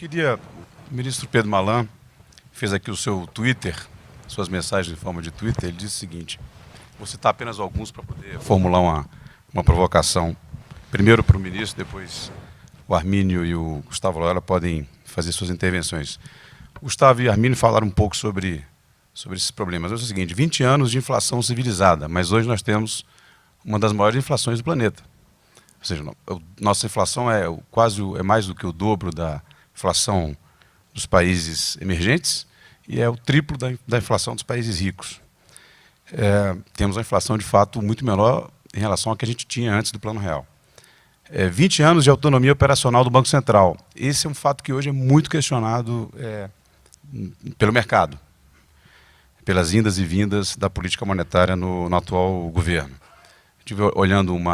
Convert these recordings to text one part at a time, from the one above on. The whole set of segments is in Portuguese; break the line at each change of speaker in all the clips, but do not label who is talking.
Queria, o ministro Pedro Malan fez aqui o seu Twitter, suas mensagens em forma de Twitter, ele disse o seguinte, vou citar apenas alguns para poder formular uma provocação. Primeiro para o ministro, depois o Armínio e o Gustavo Loyola podem fazer suas intervenções. Gustavo e Armínio falaram um pouco sobre esses problemas. É o seguinte, 20 anos de inflação civilizada, mas hoje nós temos uma das maiores inflações do planeta. Ou seja, nossa inflação é mais do que o dobro da inflação dos países emergentes e é o triplo da inflação dos países ricos. Temos uma inflação, de fato, muito menor em relação ao que a gente tinha antes do Plano Real. 20 anos de autonomia operacional do Banco Central. Esse é um fato que hoje é muito questionado pelo mercado, pelas indas e vindas da política monetária no atual governo. Estive olhando um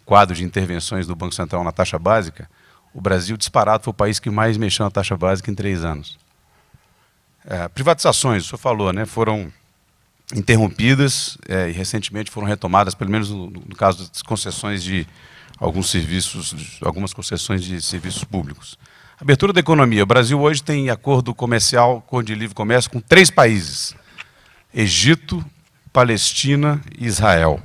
quadro de intervenções do Banco Central na taxa básica. O Brasil, disparado, foi o país que mais mexeu na taxa básica em 3 anos. Privatizações, o senhor falou, né, foram interrompidas e recentemente foram retomadas, pelo menos no caso das concessões de alguns serviços, algumas concessões de serviços públicos. Abertura da economia. O Brasil hoje tem acordo comercial de livre comércio com 3 países: Egito, Palestina e Israel.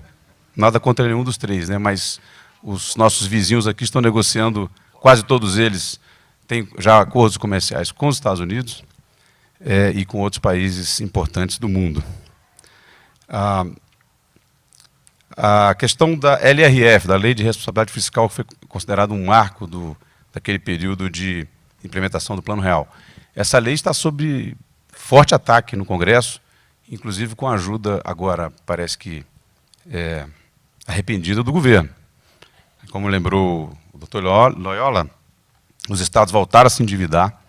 Nada contra nenhum dos 3, né? Mas os nossos vizinhos aqui estão negociando, quase todos eles têm já acordos comerciais com os Estados Unidos e com outros países importantes do mundo. A questão da LRF, da Lei de Responsabilidade Fiscal, que foi considerado um marco daquele período de implementação do Plano Real. Essa lei está sob forte ataque no Congresso, inclusive com a ajuda, agora parece que arrependida, do governo. Como lembrou o doutor Loyola, os estados voltaram a se endividar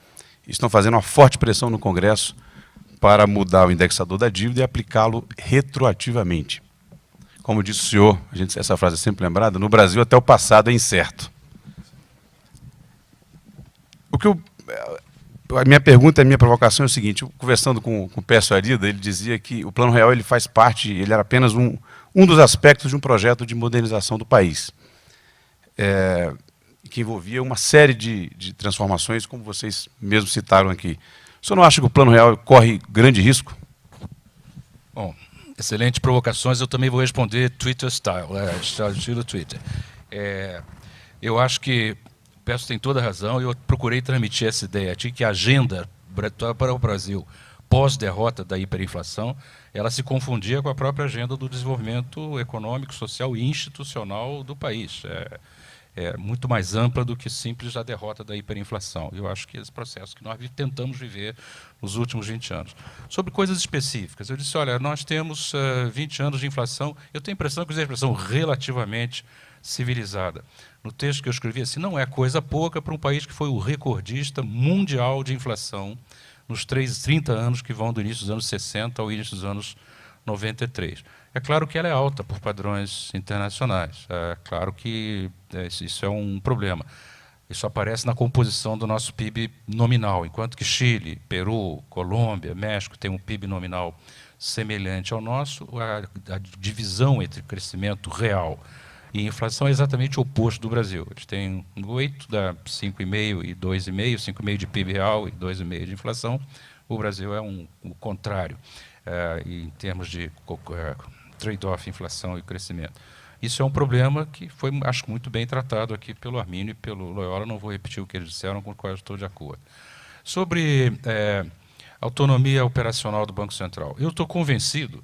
e estão fazendo uma forte pressão no Congresso para mudar o indexador da dívida e aplicá-lo retroativamente. Como disse o senhor, essa frase é sempre lembrada, no Brasil até o passado é incerto. A minha pergunta, a minha provocação é o seguinte, conversando com o Pécio Arida, ele dizia que o Plano Real ele faz parte, ele era apenas um dos aspectos de um projeto de modernização do país, que envolvia uma série de transformações, como vocês mesmos citaram aqui. O senhor não acha que o Plano Real corre grande risco?
Bom, excelentes provocações, eu também vou responder Twitter style, estilo Twitter. Eu acho que o Pécio tem toda a razão, e eu procurei transmitir essa ideia de que a agenda para o Brasil pós-derrota da hiperinflação, ela se confundia com a própria agenda do desenvolvimento econômico, social e institucional do país. É muito mais ampla do que simples a derrota da hiperinflação. Eu acho que esse processo que nós tentamos viver nos últimos 20 anos. Sobre coisas específicas, eu disse, olha, nós temos 20 anos de inflação, eu tenho a impressão que é uma inflação relativamente civilizada. No texto que eu escrevi, assim, não é coisa pouca para um país que foi o recordista mundial de inflação nos 30 anos que vão do início dos anos 60 ao início dos anos 93. É claro que ela é alta por padrões internacionais. É claro que isso é um problema. Isso aparece na composição do nosso PIB nominal, enquanto que Chile, Peru, Colômbia, México têm um PIB nominal semelhante ao nosso, a divisão entre crescimento real e inflação é exatamente o oposto do Brasil. Eles têm 8, dá 5,5 e 2,5, 5,5 de PIB real e 2,5 de inflação. O Brasil é o contrário, em termos de trade-off, inflação e crescimento. Isso é um problema que foi, acho, muito bem tratado aqui pelo Armínio e pelo Loyola, não vou repetir o que eles disseram, com o qual eu estou de acordo. Sobre autonomia operacional do Banco Central, eu estou convencido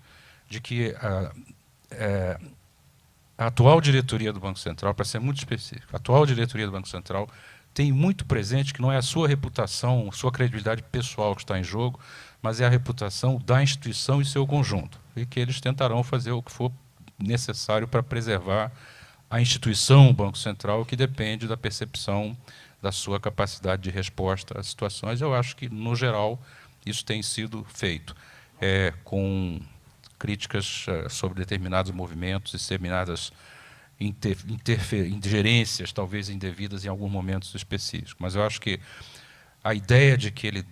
de que a atual diretoria do Banco Central, para ser muito específico, a atual diretoria do Banco Central tem muito presente que não é a sua reputação, sua credibilidade pessoal que está em jogo, mas é a reputação da instituição e seu conjunto, e que eles tentarão fazer o que for necessário para preservar a instituição, o Banco Central, que depende da percepção da sua capacidade de resposta às situações. Eu acho que, no geral, isso tem sido feito, com críticas sobre determinados movimentos e determinadas ingerências, talvez indevidas, em alguns momentos específicos. Mas eu acho que a ideia de que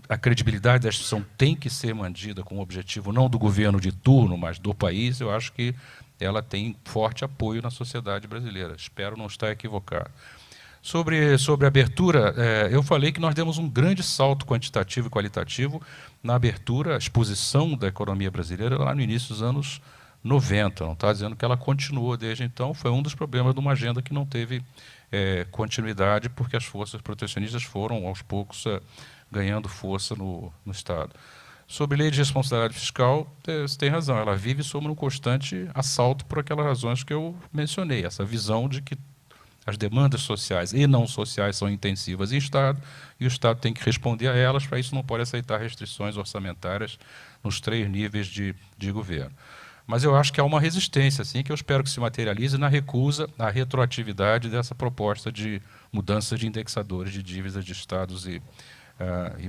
a credibilidade da instituição tem que ser mantida com o objetivo não do governo de turno, mas do país, eu acho que ela tem forte apoio na sociedade brasileira. Espero não estar equivocado. Sobre a abertura, eu falei que nós demos um grande salto quantitativo e qualitativo na abertura, a exposição da economia brasileira lá no início dos anos 90. Não está dizendo que ela continuou desde então, foi um dos problemas de uma agenda que não teve continuidade, porque as forças protecionistas foram, aos poucos, ganhando força no Estado. Sobre lei de responsabilidade fiscal, você tem razão, ela vive sob um constante assalto por aquelas razões que eu mencionei, essa visão de que as demandas sociais e não sociais são intensivas em Estado, e o Estado tem que responder a elas, para isso não pode aceitar restrições orçamentárias nos 3 níveis de governo. Mas eu acho que há uma resistência, assim, que eu espero que se materialize na recusa à retroatividade dessa proposta de mudança de indexadores de dívidas de estados e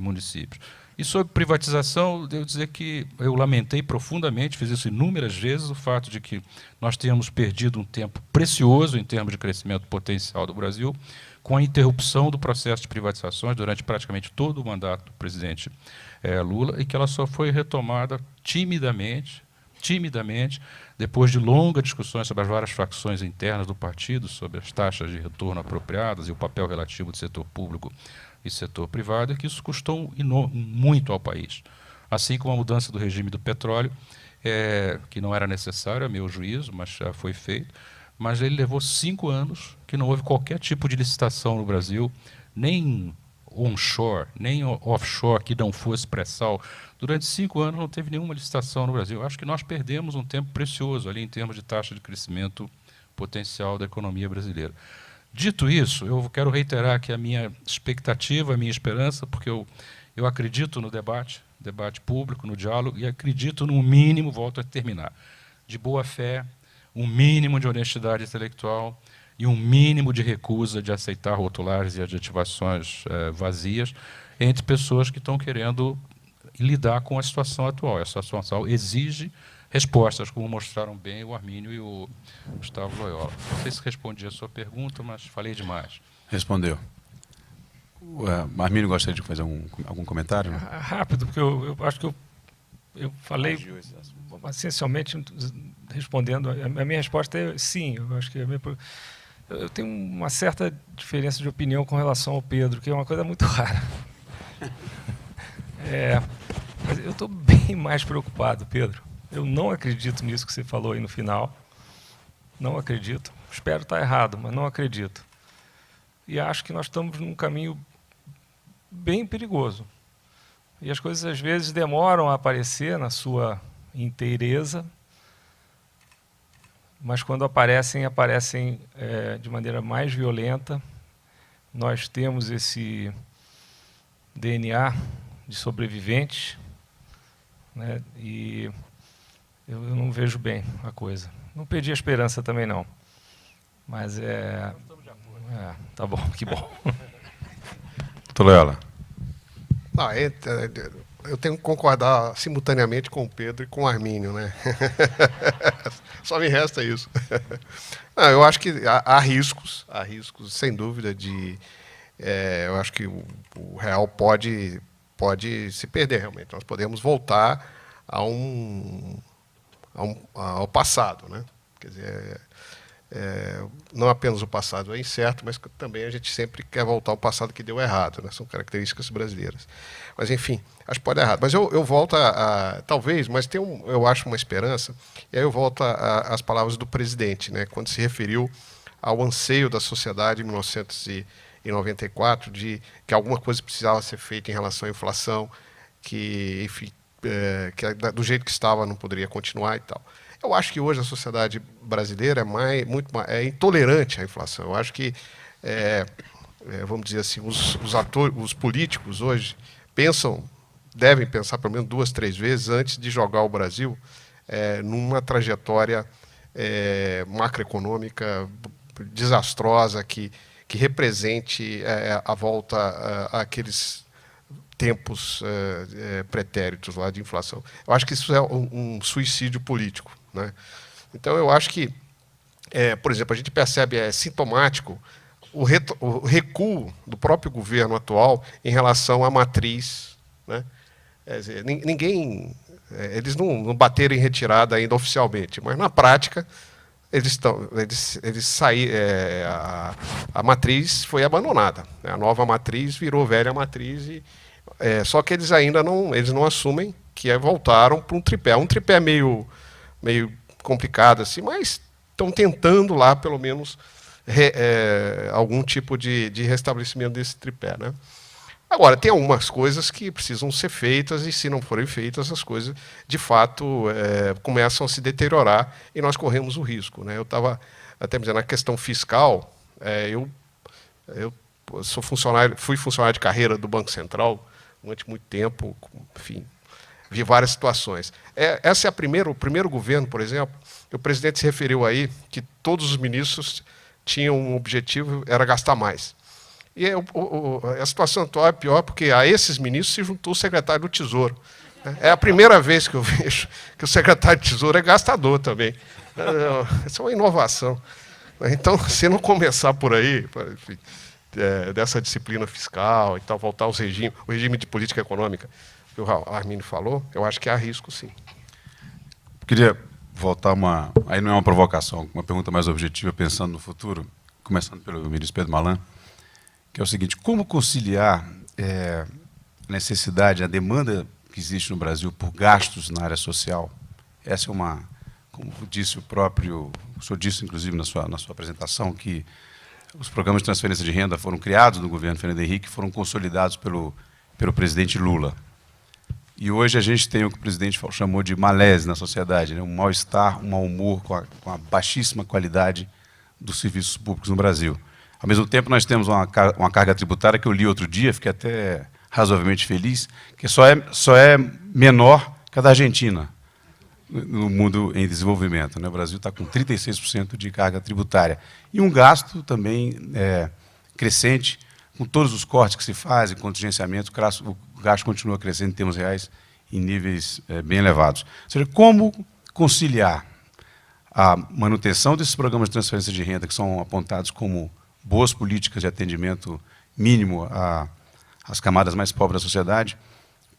municípios. E sobre privatização, devo dizer que eu lamentei profundamente, fiz isso inúmeras vezes, o fato de que nós tenhamos perdido um tempo precioso em termos de crescimento potencial do Brasil, com a interrupção do processo de privatizações durante praticamente todo o mandato do presidente Lula, e que ela só foi retomada timidamente, depois de longas discussões sobre as várias facções internas do partido, sobre as taxas de retorno apropriadas e o papel relativo do setor público e setor privado, é que isso custou muito ao país. Assim como a mudança do regime do petróleo, que não era necessário, a meu juízo, mas já foi feito, mas ele levou 5 anos que não houve qualquer tipo de licitação no Brasil, nem onshore, nem offshore, que não fosse pré-sal. Durante 5 anos não teve nenhuma licitação no Brasil. Acho que nós perdemos um tempo precioso ali em termos de taxa de crescimento potencial da economia brasileira. Dito isso, eu quero reiterar que a minha expectativa, a minha esperança, porque eu acredito no debate público, no diálogo, e acredito num mínimo, volto a terminar, de boa-fé, um mínimo de honestidade intelectual e um mínimo de recusa de aceitar rotulagens e adjetivações vazias entre pessoas que estão querendo lidar com a situação atual. A situação atual exige respostas, como mostraram bem o Armínio e o Gustavo Loyola. Não sei se respondi a sua pergunta, mas falei demais.
Respondeu. O Armínio gostaria de fazer algum comentário?
Rápido, porque eu acho que eu falei essencialmente respondendo. A minha resposta é sim. Eu acho que eu tenho uma certa diferença de opinião com relação ao Pedro, que é uma coisa muito rara. Mas eu estou bem mais preocupado, Pedro. Eu não acredito nisso que você falou aí no final. Não acredito. Espero estar errado, mas não acredito. E acho que nós estamos num caminho bem perigoso. E as coisas, às vezes, demoram a aparecer na sua inteireza, mas, quando aparecem de maneira mais violenta. Nós temos esse DNA de sobreviventes, né? E eu não vejo bem a coisa. Não perdi a esperança também, não. Mas tá bom, que bom.
Doutor Loyola.
Não, eu tenho que concordar simultaneamente com o Pedro e com o Armínio, né? Só me resta isso. Não, eu acho que há riscos, sem dúvida, eu acho que o real pode se perder, realmente. Nós podemos voltar ao passado, né? Quer dizer, não apenas o passado é incerto, mas também a gente sempre quer voltar ao passado que deu errado, né? São características brasileiras. Mas, enfim, acho que pode dar errado. Mas eu volto talvez, mas eu acho uma esperança, e aí eu volto às palavras do presidente, né? Quando se referiu ao anseio da sociedade em 1994 de que alguma coisa precisava ser feita em relação à inflação, que, enfim, que do jeito que estava não poderia continuar e tal. Eu acho que hoje a sociedade brasileira é intolerante à inflação. Eu acho que, vamos dizer assim, os políticos hoje devem pensar pelo menos 2, 3 vezes antes de jogar o Brasil numa trajetória macroeconômica desastrosa que represente a volta àqueles tempos pretéritos lá de inflação. Eu acho que isso é um suicídio político, né? Então, eu acho que, por exemplo, a gente percebe sintomático o recuo do próprio governo atual em relação à matriz, né? Quer dizer, eles não bateram em retirada ainda oficialmente, mas na prática a matriz foi abandonada, né? A nova matriz virou velha matriz, só que eles ainda não assumem que voltaram para um tripé meio complicado assim, mas estão tentando lá pelo menos algum tipo de restabelecimento desse tripé, né? Agora, tem algumas coisas que precisam ser feitas, e se não forem feitas, as coisas, de fato, começam a se deteriorar, e nós corremos o risco, né? Eu estava até dizendo, na questão fiscal, eu fui funcionário de carreira do Banco Central durante muito tempo, enfim, vi várias situações. Esse é o primeiro governo, por exemplo, que o presidente se referiu aí, que todos os ministros tinham um objetivo, era gastar mais. E a situação atual é pior porque a esses ministros se juntou o secretário do Tesouro. É a primeira vez que eu vejo que o secretário de Tesouro é gastador também. Isso é uma inovação. Então, se não começar por aí, enfim, dessa disciplina fiscal e tal, voltar o regime de política econômica que o Arminio falou, eu acho que há risco, sim.
Queria voltar aí não é uma provocação, uma pergunta mais objetiva, pensando no futuro, começando pelo ministro Pedro Malan, que é o seguinte: como conciliar a necessidade, a demanda que existe no Brasil por gastos na área social? Essa é como disse o senhor disse inclusive na sua apresentação, que os programas de transferência de renda foram criados no governo Fernando Henrique, foram consolidados pelo presidente Lula. E hoje a gente tem o que o presidente chamou de malaise na sociedade, né? Um mal-estar, um mau humor com a baixíssima qualidade dos serviços públicos no Brasil. Ao mesmo tempo, nós temos uma carga tributária que eu li outro dia, fiquei até razoavelmente feliz, que só é menor que a da Argentina, no mundo em desenvolvimento, né? O Brasil está com 36% de carga tributária. E um gasto também crescente, com todos os cortes que se fazem, contingenciamento, o gasto continua crescendo em termos reais em níveis bem elevados. Ou seja, como conciliar a manutenção desses programas de transferência de renda, que são apontados como boas políticas de atendimento mínimo às camadas mais pobres da sociedade,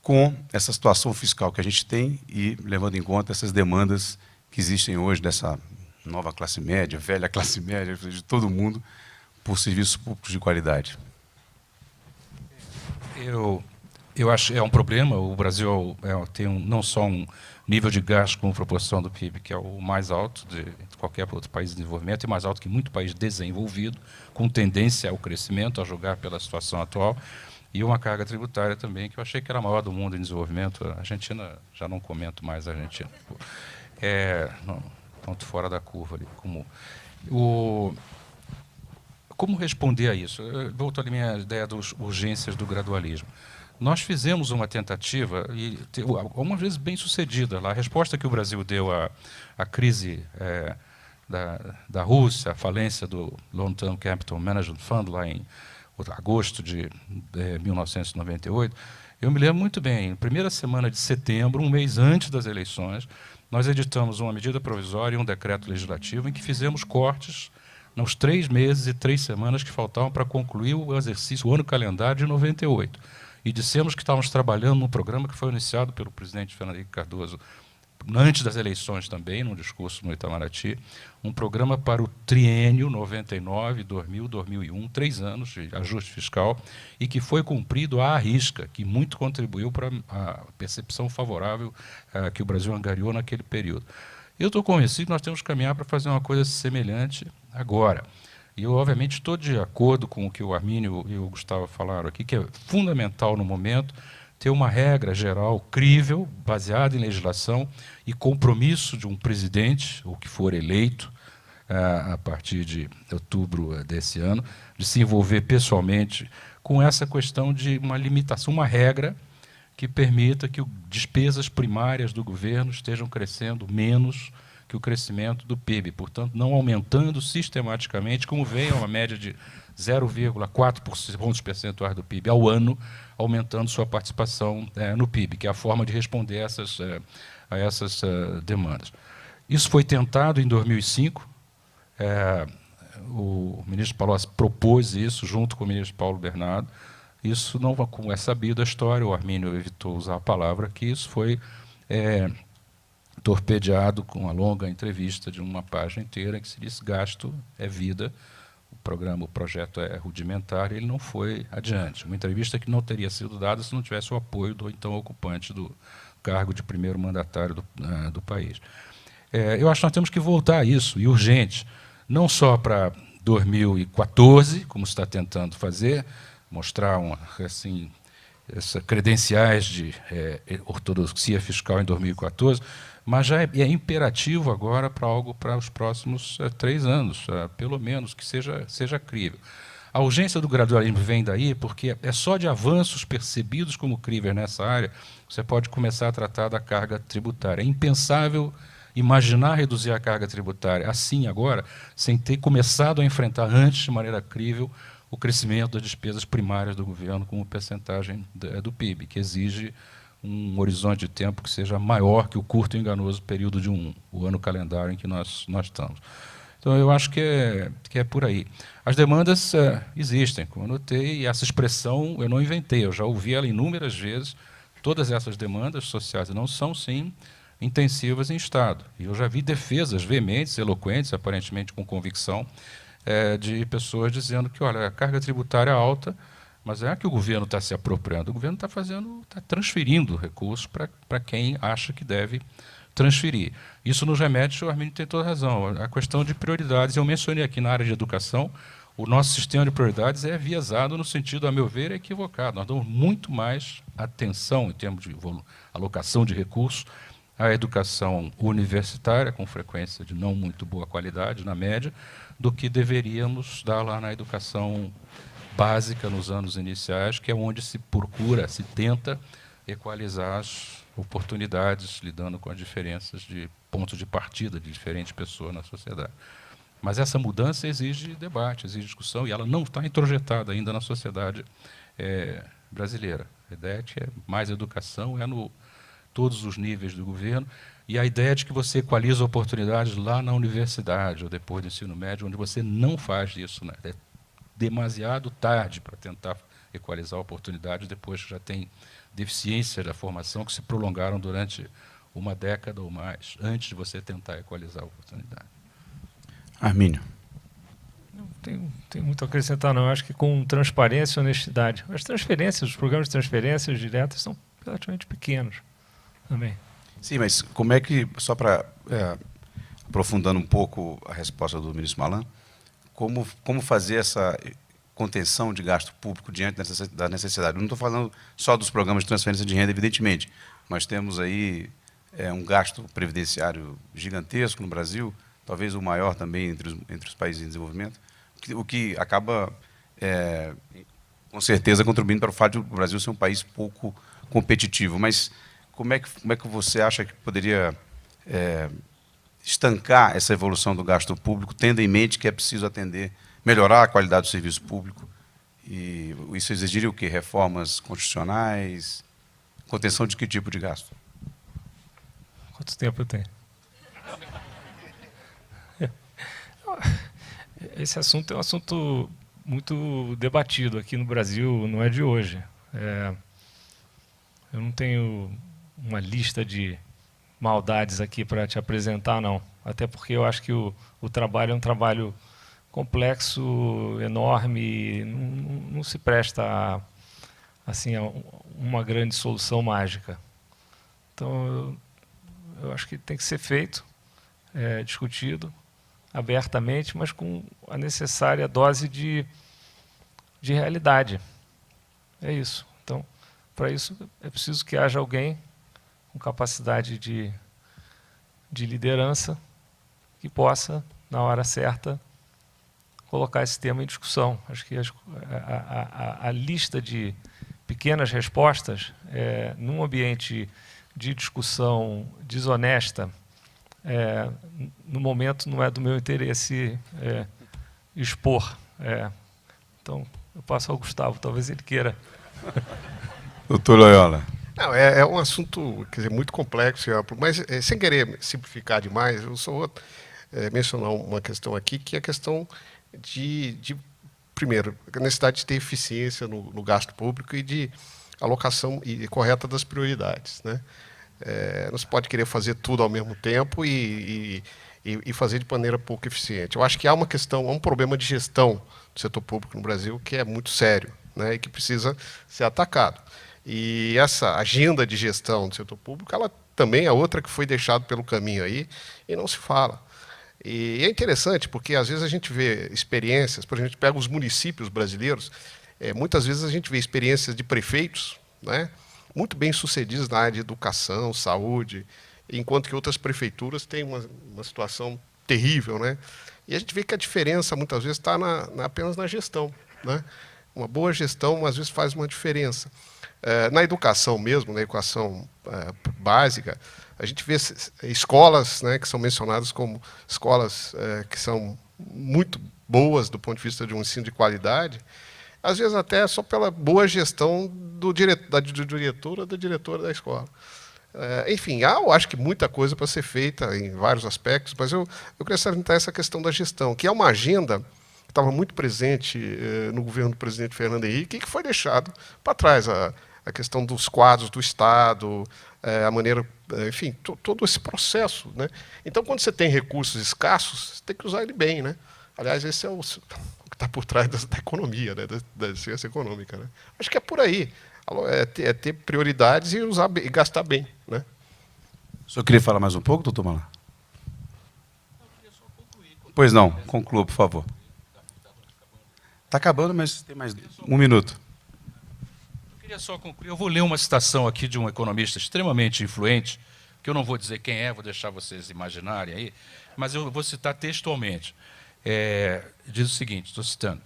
com essa situação fiscal que a gente tem e levando em conta essas demandas que existem hoje dessa nova classe média, velha classe média, de todo mundo, por serviços públicos de qualidade.
Eu acho que é um problema. O Brasil tem não só um nível de gasto como proporção do PIB, que é o mais alto de qualquer outro país de desenvolvimento, e mais alto que muito país desenvolvido, com tendência ao crescimento, a julgar pela situação atual, e uma carga tributária também, que eu achei que era a maior do mundo em desenvolvimento. A Argentina, já não comento mais a Argentina. Ponto fora da curva ali. Como responder a isso? Eu volto à minha ideia das urgências do gradualismo. Nós fizemos uma tentativa, e algumas vezes bem sucedida. A resposta que o Brasil deu à crise da Rússia, a falência do Long Term Capital Management Fund, lá em agosto de 1998, eu me lembro muito bem, na primeira semana de setembro, um mês antes das eleições, nós editamos uma medida provisória e um decreto legislativo em que fizemos cortes nos 3 meses e 3 semanas que faltavam para concluir o exercício, o ano calendário de 98. E dissemos que estávamos trabalhando num programa que foi iniciado pelo presidente Fernando Henrique Cardoso antes das eleições também, num discurso no Itamaraty, um programa para o triênio 99, 2000, 2001, 3 anos de ajuste fiscal, e que foi cumprido à risca, que muito contribuiu para a percepção favorável que o Brasil angariou naquele período. Eu estou convencido que nós temos que caminhar para fazer uma coisa semelhante agora. E eu, obviamente, estou de acordo com o que o Arminio e o Gustavo falaram aqui, que é fundamental no momento ter uma regra geral crível, baseada em legislação e compromisso de um presidente, ou que for eleito, a partir de outubro desse ano, de se envolver pessoalmente com essa questão de uma limitação, uma regra que permita que despesas primárias do governo estejam crescendo menos que o crescimento do PIB, portanto, não aumentando sistematicamente, como vem a uma média de 0,4 pontos percentuais do PIB ao ano, aumentando sua participação no PIB, que é a forma de responder a essas demandas. Isso foi tentado em 2005, o ministro Palocci propôs isso junto com o ministro Paulo Bernardo. Isso não, como é sabido a história, o Arminio evitou usar a palavra, que isso foi torpedeado com uma longa entrevista de uma página inteira que se diz gasto é vida, o projeto é rudimentar, e ele não foi adiante. Uma entrevista que não teria sido dada se não tivesse o apoio do então ocupante do cargo de primeiro mandatário do país. Eu acho que nós temos que voltar a isso, e urgente, não só para 2014, como se está tentando fazer, mostrar credenciais de ortodoxia fiscal em 2014, mas já é imperativo agora para algo para os próximos 3 anos, pelo menos, que seja crível. A urgência do gradualismo vem daí porque é só de avanços percebidos como críveis nessa área que você pode começar a tratar da carga tributária. É impensável imaginar reduzir a carga tributária assim agora, sem ter começado a enfrentar antes, de maneira crível, o crescimento das despesas primárias do governo como percentagem do PIB, que exige um horizonte de tempo que seja maior que o curto e enganoso período de o ano calendário em que nós estamos. Então, eu acho que é por aí. As demandas existem, como eu notei, e essa expressão eu não inventei, eu já ouvi ela inúmeras vezes. Todas essas demandas sociais não são, sim, intensivas em Estado. E eu já vi defesas veementes, eloquentes, aparentemente com convicção, de pessoas dizendo que, olha, a carga tributária é alta, mas é que o governo está se apropriando. O governo está transferindo recursos para quem acha que deve transferir. Isso nos remete, o Arminio tem toda razão, a questão de prioridades. Eu mencionei aqui na área de educação, o nosso sistema de prioridades é aviesado no sentido, a meu ver, equivocado. Nós damos muito mais atenção, em termos de alocação de recursos, à educação universitária, com frequência de não muito boa qualidade, na média, do que deveríamos dar lá na educação básica nos anos iniciais, que é onde se procura, se tenta equalizar as oportunidades, lidando com as diferenças de pontos de partida de diferentes pessoas na sociedade. Mas essa mudança exige debate, exige discussão, e ela não está introjetada ainda na sociedade brasileira. A ideia de que é mais educação todos os níveis do governo, e a ideia de que você equaliza oportunidades lá na universidade, ou depois do ensino médio, onde você não faz isso, né? É demasiado tarde para tentar equalizar oportunidades, depois que já tem deficiências da formação que se prolongaram durante uma década ou mais, antes de você tentar equalizar a oportunidade.
Arminio.
Não tem muito a acrescentar, não. Eu acho que com transparência e honestidade. As transferências, os programas de transferências diretas são relativamente pequenos também.
Sim, mas como é que, só para aprofundando um pouco a resposta do ministro Malan, como fazer essa contenção de gasto público diante da necessidade? Eu não estou falando só dos programas de transferência de renda, evidentemente. Nós temos aí um gasto previdenciário gigantesco no Brasil, talvez o maior também entre os países em desenvolvimento, o que acaba, com certeza, contribuindo para o fato de o Brasil ser um país pouco competitivo. Mas como é que você acha que poderia estancar essa evolução do gasto público, tendo em mente que é preciso melhorar a qualidade do serviço público? E isso exigiria o quê? Reformas constitucionais? Contenção de que tipo de gasto?
Quanto tempo eu tenho? Esse assunto é um assunto muito debatido aqui no Brasil, não é de hoje. Eu não tenho uma lista de maldades aqui para te apresentar, não. Até porque eu acho que o trabalho é um trabalho complexo, enorme, não se presta a uma grande solução mágica. Então, eu acho que tem que ser feito, discutido abertamente, mas com a necessária dose de realidade. É isso. Então, para isso, é preciso que haja alguém com capacidade de liderança que possa, na hora certa, colocar esse tema em discussão. Acho que a lista de pequenas respostas, num ambiente de discussão desonesta, no momento não é do meu interesse expor. Então, eu passo ao Gustavo, talvez ele queira.
Doutor Loyola.
Não, é um assunto, quer dizer, muito complexo e amplo, mas sem querer simplificar demais, eu só vou mencionar uma questão aqui, que é a questão primeiro, a necessidade de ter eficiência no gasto público e de alocação correta das prioridades, né? Não se pode querer fazer tudo ao mesmo tempo e fazer de maneira pouco eficiente. Eu acho que há um problema de gestão do setor público no Brasil que é muito sério, né, e que precisa ser atacado. E essa agenda de gestão do setor público, ela também é outra que foi deixada pelo caminho aí e não se fala. E é interessante porque, às vezes, a gente vê experiências, por exemplo, a gente pega os municípios brasileiros, muitas vezes a gente vê experiências de prefeitos, né, muito bem sucedidos na área de educação, saúde, enquanto que outras prefeituras têm uma situação terrível, né? E a gente vê que a diferença, muitas vezes, está apenas na gestão, né? Uma boa gestão, às vezes, faz uma diferença. Na educação mesmo, na educação básica, a gente vê escolas, né, que são mencionadas como escolas que são muito boas do ponto de vista de um ensino de qualidade, às vezes até só pela boa gestão do diretor ou da diretora da escola. Enfim, eu acho que muita coisa para ser feita em vários aspectos, mas eu queria salientar essa questão da gestão, que é uma agenda que estava muito presente no governo do presidente Fernando Henrique e que foi deixado para trás. A questão dos quadros do Estado, a maneira, enfim, todo esse processo, né? Então, quando você tem recursos escassos, você tem que usar ele bem, né? Aliás, esse é o que está por trás da economia, né? Da ciência econômica, né? Acho que é por aí. É ter prioridades e usar e gastar bem, né?
O senhor queria falar mais um pouco, doutor Malan? Pois não, conclua, por favor. Está acabando, mas tem mais 1 minuto.
Eu queria só concluir. Eu vou ler uma citação aqui de um economista extremamente influente, que eu não vou dizer quem é, vou deixar vocês imaginarem aí, mas eu vou citar textualmente. Diz o seguinte, estou citando,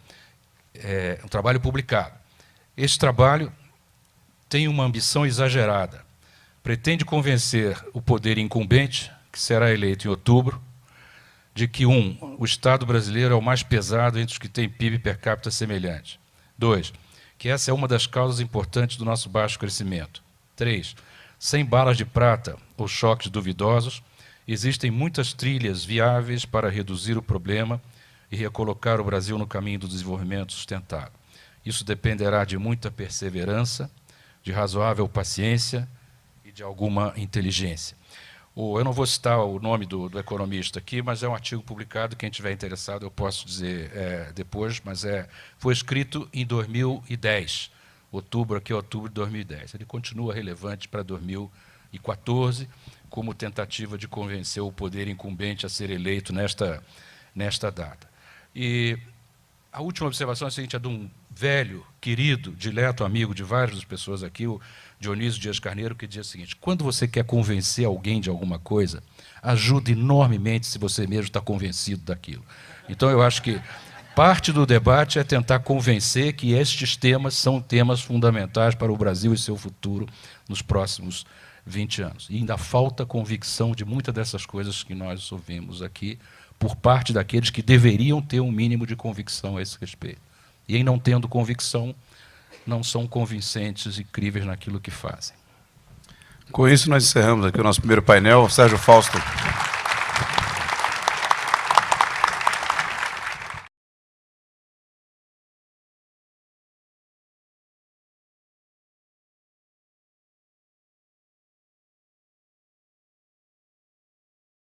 um trabalho publicado. Este trabalho tem uma ambição exagerada. Pretende convencer o poder incumbente, que será eleito em outubro, de que, o Estado brasileiro é o mais pesado entre os que têm PIB per capita semelhante. 2, que essa é uma das causas importantes do nosso baixo crescimento. 3, sem balas de prata ou choques duvidosos, existem muitas trilhas viáveis para reduzir o problema e recolocar o Brasil no caminho do desenvolvimento sustentável. Isso dependerá de muita perseverança, de razoável paciência e de alguma inteligência. Eu não vou citar o nome do economista aqui, mas é um artigo publicado, quem estiver interessado eu posso dizer depois, mas foi escrito em 2010, outubro de 2010. Ele continua relevante para 2014, como tentativa de convencer o poder incumbente a ser eleito nesta data. E a última observação é a seguinte, é de um velho, querido, dileto amigo de várias das pessoas aqui, o Dionísio Dias Carneiro, que diz o seguinte: quando você quer convencer alguém de alguma coisa, ajuda enormemente se você mesmo está convencido daquilo. Então, eu acho que parte do debate é tentar convencer que estes temas são temas fundamentais para o Brasil e seu futuro nos próximos 20 anos. E ainda falta convicção de muitas dessas coisas que nós ouvimos aqui, por parte daqueles que deveriam ter um mínimo de convicção a esse respeito. E, em não tendo convicção, não são convincentes e críveis naquilo que fazem.
Com isso, nós encerramos aqui o nosso primeiro painel. Sérgio Fausto